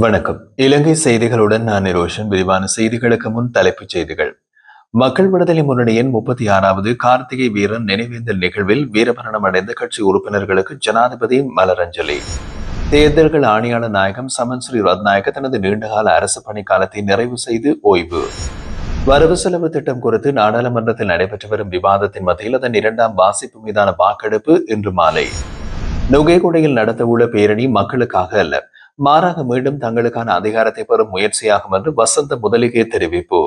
வணக்கம். இலங்கை செய்திகளுடன் நான் நிரோஷன். விரிவான செய்திகளுக்கு முன் தலைப்புச் செய்திகள். மக்கள் விடுதலை முன்னணியின் 36வது கார்த்திகை வீரன் நினைவேந்தல் நிகழ்வில் வீரமரணம் அடைந்த கட்சி உறுப்பினர்களுக்கு ஜனாதிபதி மலரஞ்சலி. தேர்தல்கள் ஆணையாளர் நாயகம் சமன் ஸ்ரீ ரத்நாயக்க தனது நீண்டகால அரசு பணி காலத்தை நிறைவு செய்து ஓய்வு. வரவு செலவு திட்டம் குறித்து நாடாளுமன்றத்தில் நடைபெற்று வரும் விவாதத்தின் மத்தியில் அதன் இரண்டாம் வாசிப்பு மீதான வாக்கெடுப்பு இன்று மாலை. நுகைகுடையில் நடத்தவுள்ள பேரணி மக்களுக்காக அல்ல, மாறாக மீண்டும் தங்களுக்கான அதிகாரத்தை பெறும் முயற்சியாகும் என்று வசந்த முதலிகை தெரிவிப்பு.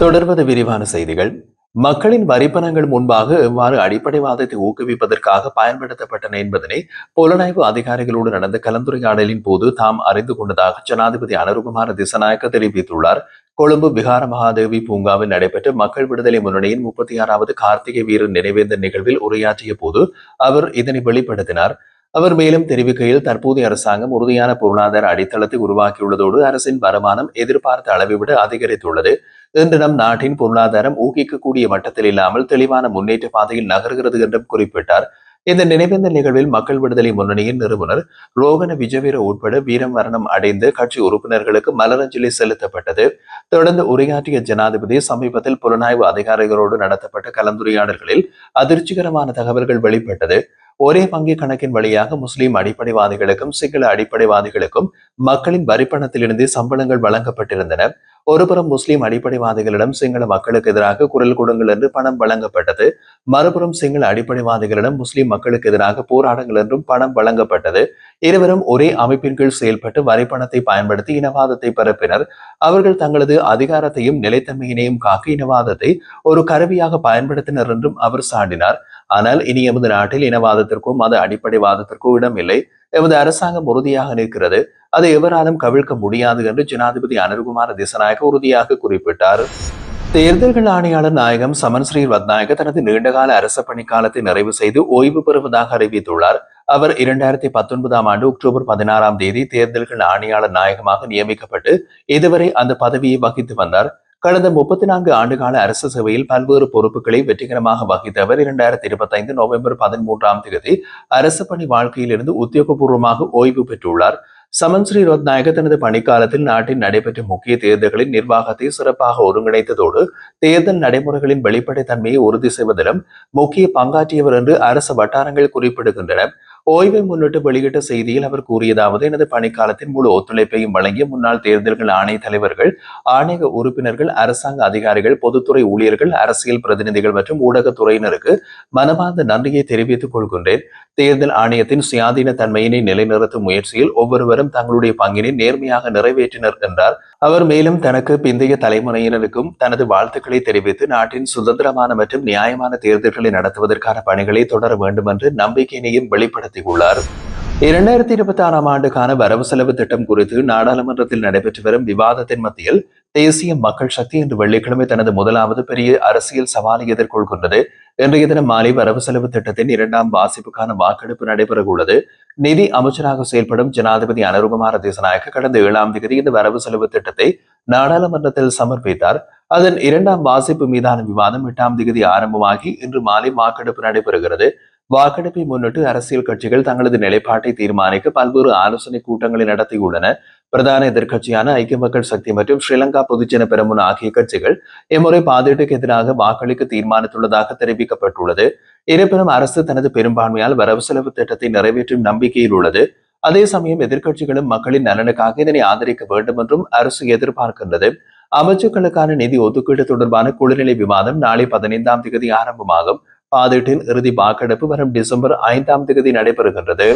தொடர்வது விரிவான செய்திகள். மக்களின் வரிப்பணங்கள் முன்பாக எவ்வாறு அடிப்படைவாதத்தை ஊக்குவிப்பதற்காக பயன்படுத்தப்பட்டன என்பதனை புலனாய்வு அதிகாரிகளோடு நடந்த கலந்துரையாடலின் போது தாம் அறிந்து கொண்டதாக ஜனாதிபதி அனுருகுமார திசாநாயக்க தெரிவித்துள்ளார். கொழும்பு விகார மகாதேவி பூங்காவில் நடைபெற்ற மக்கள் விடுதலை முன்னணியின் 36வது கார்த்திகை வீரர் நினைவேந்த நிகழ்வில் உரையாற்றிய போது அவர் இதனை வெளிப்படுத்தினார். அவர் மேலும் தெரிவிக்கையில், தற்போதைய அரசாங்கம் உறுதியான பொருளாதார அடித்தளத்தை உருவாக்கியுள்ளதோடு அரசின் வருமானம் எதிர்பார்த்த அளவை விட அதிகரித்துள்ளது. இன்று நம் நாட்டின் பொருளாதாரம் ஊகிக்கக்கூடிய மட்டத்தில் இல்லாமல் தெளிவான முன்னேற்ற பாதையில் நகர்கிறது என்றும் குறிப்பிட்டார். இந்த நினைவேந்தல் நிகழ்வில் மக்கள் விடுதலை முன்னணியின் நிறுவனர் ரோகன விஜயவீர உட்பட வீரம் மரணம் அடைந்த கட்சி உறுப்பினர்களுக்கு மலரஞ்சலி செலுத்தப்பட்டது. தொடர்ந்து உரையாற்றிய ஜனாதிபதி, சமீபத்தில் புலனாய்வு அதிகாரிகளோடு நடத்தப்பட்ட கலந்துரையாடல்களில் அதிர்ச்சிகரமான தகவல்கள் வெளிப்பட்டது. ஒரே வங்கி கணக்கின் வழியாக முஸ்லிம் அடிப்படைவாதிகளுக்கும் சிங்கள அடிப்படைவாதிகளுக்கும் மக்களின் வரிப்பணத்திலிருந்து சம்பளங்கள் வழங்கப்பட்டிருந்தன. ஒருபுறம் முஸ்லிம் அடிப்படைவாதிகளிடம் சிங்கள மக்களுக்கு எதிராக குரல் கொடுங்கள் என்று பணம் வழங்கப்பட்டது. மறுபுறம் சிங்கள அடிப்படைவாதிகளிடம் முஸ்லிம் மக்களுக்கு எதிராக போராடுங்கள் என்றும் பணம் வழங்கப்பட்டது. இருவரும் ஒரே அமைப்பின் கீழ் செயல்பட்டு வரிப்பணத்தை பயன்படுத்தி இனவாதத்தை பரப்பினர். அவர்கள் தங்களது அதிகாரத்தையும் நிலைத்தன்மையினையும் காக்க இனவாதத்தை ஒரு கருவியாக பயன்படுத்தினர் என்றும் அவர் சாடினார். ஆனால் இனி எமது நாட்டில் இனவாதத்திற்கோ மத அடிப்படைவாதத்திற்கோ இடமில்லை. எமது அரசாங்கம் உறுதியாக நிற்கிறது. அதை எவராலும் கவிழ்க்க முடியாது என்று ஜனாதிபதி அனுருகுமார திசாநாயக்க உறுதியாக குறிப்பிட்டார். தேர்தல்கள் ஆணையாளர் நாயகம் சமன் ஸ்ரீ ரத்நாயக்க தனது நீண்டகால அரச பணிக்காலத்தை நிறைவு செய்து ஓய்வு பெறுவதாக அறிவித்துள்ளார். அவர் 2019 ஆண்டு அக்டோபர் 16 தேர்தல்கள் ஆணையாளர் நாயகமாக நியமிக்கப்பட்டு இதுவரை அந்த பதவியை வகித்து வந்தார். கடந்த 34 ஆண்டுகால அரசு சேவையில் பல்வேறு பொறுப்புகளை வெற்றிகரமாக வகித்த அவர் 2025 நவம்பர் 13 அரசு பணி வாழ்க்கையிலிருந்து உத்தியோகபூர்வமாக ஓய்வு பெற்றுள்ளார். சமன் ஸ்ரீ ரத்நாயக்க தனது பணிக்காலத்தில் நாட்டில் நடைபெற்ற முக்கிய தேர்தல்களின் நிர்வாகத்தை சிறப்பாக ஒருங்கிணைத்ததோடு தேர்தல் நடைமுறைகளின் வெளிப்படைத்தன்மையை உறுதி செய்வதிலும் முக்கிய பங்காற்றியவர் என்று அரசு வட்டாரங்கள் குறிப்பிடுகின்றன. ஓய்வை முன்னிட்டு வெளியிட்ட செய்தியில் அவர் கூறியதாவது, எனது பணிக்காலத்தின் முழு ஒத்துழைப்பையும் வழங்கிய முன்னாள் தேர்தல்கள் ஆணைய தலைவர்கள், ஆணைய உறுப்பினர்கள், அரசாங்க அதிகாரிகள், பொதுத்துறை ஊழியர்கள், அரசியல் பிரதிநிதிகள் மற்றும் ஊடகத்துறையினருக்கு மனமார்ந்த நன்றியை தெரிவித்துக் கொள்கின்றேன். தேர்தல் ஆணையத்தின் சுயாதீன தன்மையினை நிலைநிறுத்தும் முயற்சியில் ஒவ்வொருவரும் தங்களுடைய பங்கினை நேர்மையாக நிறைவேற்றினர் என்றார். அவர் மேலும் தனக்கு பிந்தைய தலைமுறையினருக்கும் தனது வாழ்த்துக்களை தெரிவித்து நாட்டின் சுதந்திரமான மற்றும் நியாயமான தேர்தல்களை நடத்துவதற்கான பணிகளை தொடர வேண்டும் என்று நம்பிக்கையினையும் வெளிப்படுத்தியுள்ளார். 2026 ஆண்டுக்கான வரவு செலவு திட்டம் குறித்து நாடாளுமன்றத்தில் நடைபெற்று வரும் விவாதத்தின் மத்தியில் தேசிய மக்கள் சக்தி இன்று வெள்ளிக்கிழமை தனது முதலாவது பெரிய அரசியல் சவாலை எதிர்கொள்கின்றது. இன்றைய தினம் மாலை வரவு செலவு திட்டத்தின் இரண்டாம் வாசிப்புக்கான வாக்கெடுப்பு நடைபெற உள்ளது. நிதி அமைச்சராக செயல்படும் ஜனாதிபதி அனுருகுமார திசாநாயக்க கடந்த 7 இந்த வரவு செலவு திட்டத்தை நாடாளுமன்றத்தில் சமர்ப்பித்தார். அதன் இரண்டாம் வாசிப்பு மீதான விவாதம் 8 ஆரம்பமாகி இன்று மாலை வாக்கெடுப்பு நடைபெறுகிறது. வாக்கெடுப்பை முன்னிட்டு அரசியல் கட்சிகள் தங்களது நிலைப்பாட்டை தீர்மானிக்க பல்வேறு ஆலோசனை கூட்டங்களை நடத்தியுள்ளன. பிரதான எதிர்க்கட்சியான ஐக்கிய மக்கள் சக்தி மற்றும் ஸ்ரீலங்கா பொதுஜன பெரமுன ஆகிய கட்சிகள் இம்முறை பாதீட்டுக்கு எதிராக வாக்களிக்க தீர்மானித்துள்ளதாக தெரிவிக்கப்பட்டுள்ளது. இருப்பினும் அரசு தனது பெரும்பான்மையால் வரவு செலவு திட்டத்தை நிறைவேற்றும் நம்பிக்கையில் உள்ளது. அதே சமயம் எதிர்க்கட்சிகளும் மக்களின் நலனுக்காக இதனை ஆதரிக்க வேண்டும் என்றும் அரசு எதிர்பார்க்கின்றது. அமைச்சுக்களுக்கான நிதி ஒதுக்கீடு தொடர்பான குழுநிலை விவாதம் நாளை 15 ஆரம்பமாகும். பாதீட்டின் இறுதி வாக்கெடுப்பு வரும் டிசம்பர் 5 நடைபெறுகின்றது.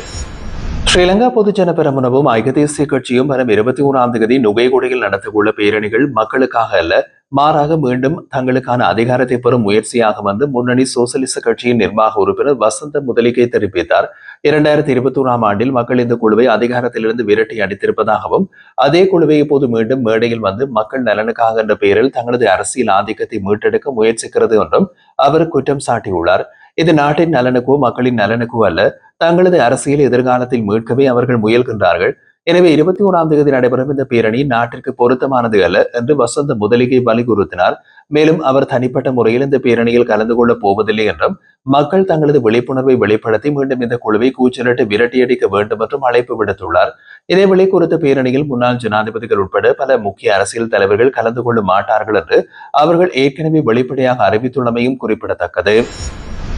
ஸ்ரீலங்கா பொதுஜன பெரமுனவும் ஐக்கிய தேசிய கட்சியும் வரும் 21 நுகைகுடையில் நடத்தவுள்ள பேரணிகள் மக்களுக்காக அல்ல, மாறாக மீண்டும் தங்களுக்கான அதிகாரத்தை பெறும் முயற்சியாகும் என்று முன்னணி சோசலிச கட்சியின் நிர்வாக உறுப்பினர் வசந்த முதலிகை தெரிவித்தார். 2021 ஆண்டில் மக்கள் இந்த குழுவை அதிகாரத்திலிருந்து விரட்டி அடித்திருப்பதாகவும் அதே குழுவை இப்போது மீண்டும் மேடையில் வந்து மக்கள் நலனுக்காக என்ற பெயரில் தங்களது அரசியல் ஆதிக்கத்தை மீட்டெடுக்க முயற்சிக்கிறது என்றும் அவர் குற்றம் சாட்டியுள்ளார். இது நாட்டின் நலனுக்கோ மக்களின் நலனுக்கோ அல்ல, தங்களது அரசியல் எதிர்காலத்தில் மீட்கவே அவர்கள் முயல்கின்றார்கள். எனவே 21ஆம் தேதி நடைபெறும் இந்த பேரணி நாட்டிற்கு பொருத்தமானது அல்ல என்று வசந்த முதலிகை வலியுறுத்தினார். மேலும் அவர் தனிப்பட்ட முறையில் இந்த பேரணியில் கலந்து கொள்ளப் போவதில்லை என்றும் மக்கள் தங்களது விழிப்புணர்வை வெளிப்படுத்தி மீண்டும் இந்த குழுவை கூச்சலிட்டு விரட்டியடிக்க வேண்டும் என்றும் அழைப்பு விடுத்துள்ளார். இதேவேளை குறித்த பேரணியில் முன்னாள் ஜனாதிபதிகள் உட்பட பல முக்கிய அரசியல் தலைவர்கள் கலந்து கொள்ள மாட்டார்கள் என்று அவர்கள் ஏற்கனவே வெளிப்படையாக அறிவித்துள்ளமையும் குறிப்பிடத்தக்கது.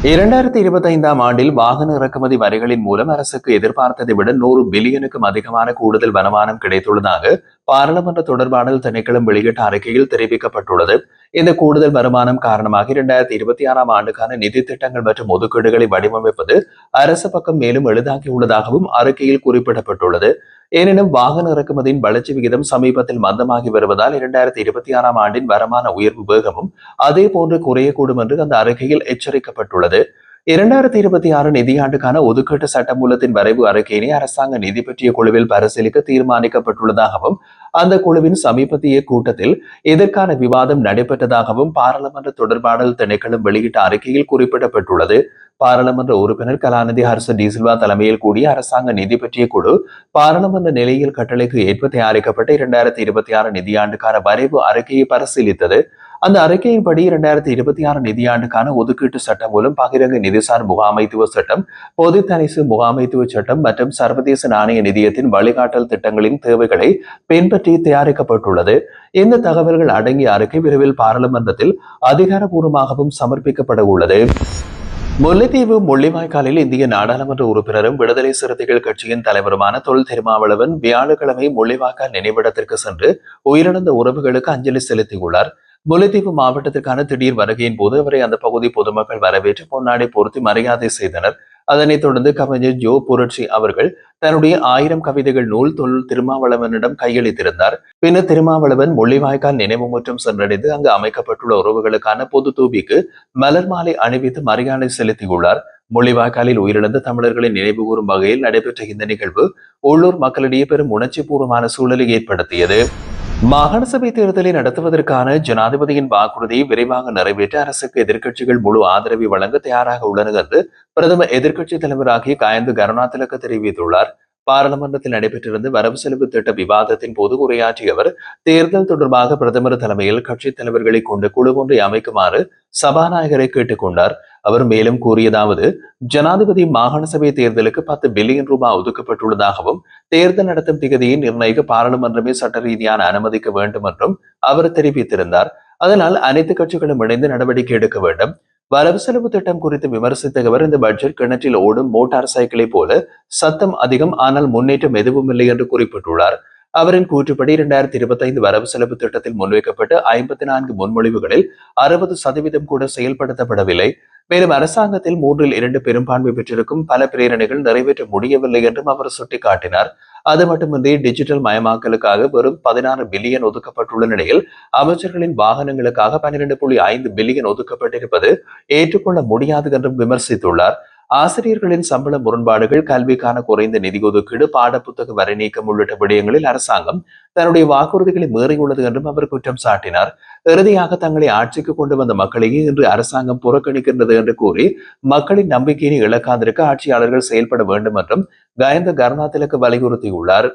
2025ஆம் ஆண்டில் வாகன இறக்குமதி வரிகளின் மூலம் அரசுக்கு எதிர்பார்த்ததை விட 100 பில்லியனுக்கும் அதிகமான கூடுதல் வருமானம் கிடைத்துள்ளதாக பாராளுமன்ற தொடர்பாடல் திணைக்களம் வெளியிட்ட அறிக்கையில் தெரிவிக்கப்பட்டுள்ளது. இந்த கூடுதல் வருமானம் காரணமாக 2026ஆம் ஆண்டுக்கான நிதி திட்டங்கள் மற்றும் ஒதுக்கீடுகளை வடிவமைப்பது அரசு பக்கம் மேலும் எளிதாகியுள்ளதாகவும் அறிக்கையில் குறிப்பிடப்பட்டுள்ளது. எனினும் வாகன இறக்குமதியின் வளர்ச்சி விகிதம் சமீபத்தில் மந்தமாகி வருவதால் 2026ஆம் ஆண்டின் வருமான உயர்வு வேகமும் அதே போன்று குறையக்கூடும் என்று அந்த அறிக்கையில் எச்சரிக்கப்பட்டுள்ளது. 2026 நிதியாண்டுக்கான ஒதுக்கீட்டு சட்டமூலத்தின் வரைவு அறிக்கையினை அரசாங்க நிதி பற்றிய குழுவில் பரிசீலிக்க தீர்மானிக்கப்பட்டுள்ளதாகவும் அந்த குழுவின் சமீபத்திய கூட்டத்தில் இதற்கான விவாதம் நடைபெற்றதாகவும் பாராளுமன்ற தொடர்பாடல் திணைக்களம் வெளியிட்ட அறிக்கையில் குறிப்பிடப்பட்டுள்ளது. பாராளுமன்ற உறுப்பினர் கலாநிதி ஹர்ஷ டி சில்வா தலைமையில் கூடிய அரசாங்க நிதி பற்றிய குழு பாராளுமன்ற நிலையில் கட்டளைக்கு ஏற்ப தயாரிக்கப்பட்ட 2026 நிதியாண்டுக்கான வரைவு அறிக்கையை பரிசீலித்தது. அந்த அறிக்கையின்படி 2026 நிதியாண்டுக்கான ஒதுக்கீட்டு சட்டம் மூலம் பகிரங்க நிதிசார் முகாமைத்துவ சட்டம், பொது தனிசு முகாமைத்துவ சட்டம் மற்றும் சர்வதேச நாணய நிதியத்தின் வழிகாட்டல் திட்டங்களின் தேவைகளை பின்பற்றி தயாரிக்கப்பட்டுள்ளது. இந்த தகவல்கள் அடங்கிய அறிக்கை விரைவில் பாராளுமன்றத்தில் அதிகாரப்பூர்வமாகவும் சமர்ப்பிக்கப்பட உள்ளது. முல்லைத்தீவு முள்ளிவாய்க்காலில் இந்திய நாடாளுமன்ற உறுப்பினரும் விடுதலை சிறுத்தைகள் கட்சியின் தலைவருமான தொல் திருமாவளவன் வியாழக்கிழமை முள்ளிவாய்க்கால் நினைவிடத்திற்கு சென்று உயிரிழந்த உறவுகளுக்கு அஞ்சலி செலுத்தியுள்ளார். முல்லைத்தீவு மாவட்டத்திற்கான திடீர் வருகையின் போது அவரை அந்த பகுதி பொதுமக்கள் வரவேற்று பொன்னாடை பொருத்தி மரியாதை செய்தனர். அதனைத் தொடர்ந்து கவிஞர் ஜோ புரட்சி அவர்கள் தன்னுடைய 1000 கவிதைகள் நூல் தொல் திருமாவளவனிடம் கையளித்திருந்தார். பின்னர் திருமாவளவன் முள்ளிவாய்க்கால் நினைவு முற்றம் சென்றடைந்து அங்கு அமைக்கப்பட்டுள்ள உறவுகளுக்கான பொது தூபிக்கு மலர் மாலை அணிவித்து மரியாதை செலுத்தியுள்ளார். முள்ளிவாய்க்காலில் உயிரிழந்த தமிழர்களின் நினைவு கூறும் வகையில் நடைபெற்ற இந்த நிகழ்வு உள்ளூர் மக்களிடையே பெரும் உணர்ச்சி பூர்வமான சூழலை ஏற்படுத்தியது. மாகாண சபை தேர்தலை நடத்துவதற்கான ஜனாதிபதியின் வாக்குறுதியை விரைவாக நிறைவேற்ற அரசுக்கு எதிர்க்கட்சிகள் முழு ஆதரவை வழங்க தயாராக உள்ளனர் என்று பிரதமர் எதிர்க்கட்சித் தலைவராகிய கயந்து கருணாதிலக்க தெரிவித்துள்ளார். பாராளுமன்றத்தில் நடைபெற்றிருந்த வரவு செலவு திட்ட விவாதத்தின் போது உரையாற்றிய அவர் தேர்தல் தொடர்பாக பிரதமர் தலைமையில் கட்சித் தலைவர்களை கொண்ட குழு ஒன்றை அமைக்குமாறு சபாநாயகரை கேட்டுக் கொண்டார். அவர் மேலும் கூறியதாவது, ஜனாதிபதி மாகாண சபை தேர்தலுக்கு 10 பில்லியன் ரூபாய் ஒதுக்கப்பட்டுள்ளதாகவும் தேர்தல் நடத்தும் திகதியை நிர்ணயிக்க பாராளுமன்றமே சட்ட ரீதியான அனுமதிக்க வேண்டும் என்றும் அவர் தெரிவித்திருந்தார். அதனால் அனைத்து கட்சிகளும் இணைந்து நடவடிக்கை எடுக்க வேண்டும். வரவு செலவு திட்டம் குறித்து விமர்சித்த அவர் இந்த பட்ஜெட் கிணற்றில் ஓடும் மோட்டார் சைக்கிளை போல சத்தம் அதிகம், ஆனால் முன்னேற்றம் எதுவும் இல்லை என்று குறிப்பிட்டுள்ளார். அவரின் கூற்றுப்படி 2025 வரவு செலவு திட்டத்தில் முன்வைக்கப்பட்ட 54 முன்மொழிவுகளில் 60% கூட செயல்படுத்தப்படவில்லை. மேலும் அரசாங்கத்தில் 3/2 பெரும்பான்மை பெற்றிருக்கும் பல பிரேரணைகள் நிறைவேற்ற முடியவில்லை என்றும் அவர் சுட்டிக்காட்டினார். அது மட்டுமின்றி டிஜிட்டல் மயமாக்கலுக்காக வெறும் 16 பில்லியன் ஒதுக்கப்பட்டுள்ள நிலையில் அமைச்சர்களின் வாகனங்களுக்காக 12.5 பில்லியன் ஒதுக்கப்பட்டிருப்பது ஏற்றுக்கொள்ள முடியாது என்றும் விமர்சித்துள்ளார். ஆசிரியர்களின் சம்பள முரண்பாடுகள், கல்விக்கான குறைந்த நிதி ஒதுக்கீடு, பாடப்புத்தக வரி நீக்கம் உள்ளிட்ட விடயங்களில் அரசாங்கம் தன்னுடைய வாக்குறுதிகளை மீறியுள்ளது என்றும் அவர் குற்றம் சாட்டினார். இறுதியாக தங்களை ஆட்சிக்கு கொண்டு வந்த மக்களையே இன்று அரசாங்கம் புறக்கணிக்கின்றது என்று கூறி மக்களின் நம்பிக்கையை இழக்காதிருக்க ஆட்சியாளர்கள் செயல்பட வேண்டும் என்றும் கயந்த கருணாதிலக்கு வலியுறுத்தியுள்ளார்.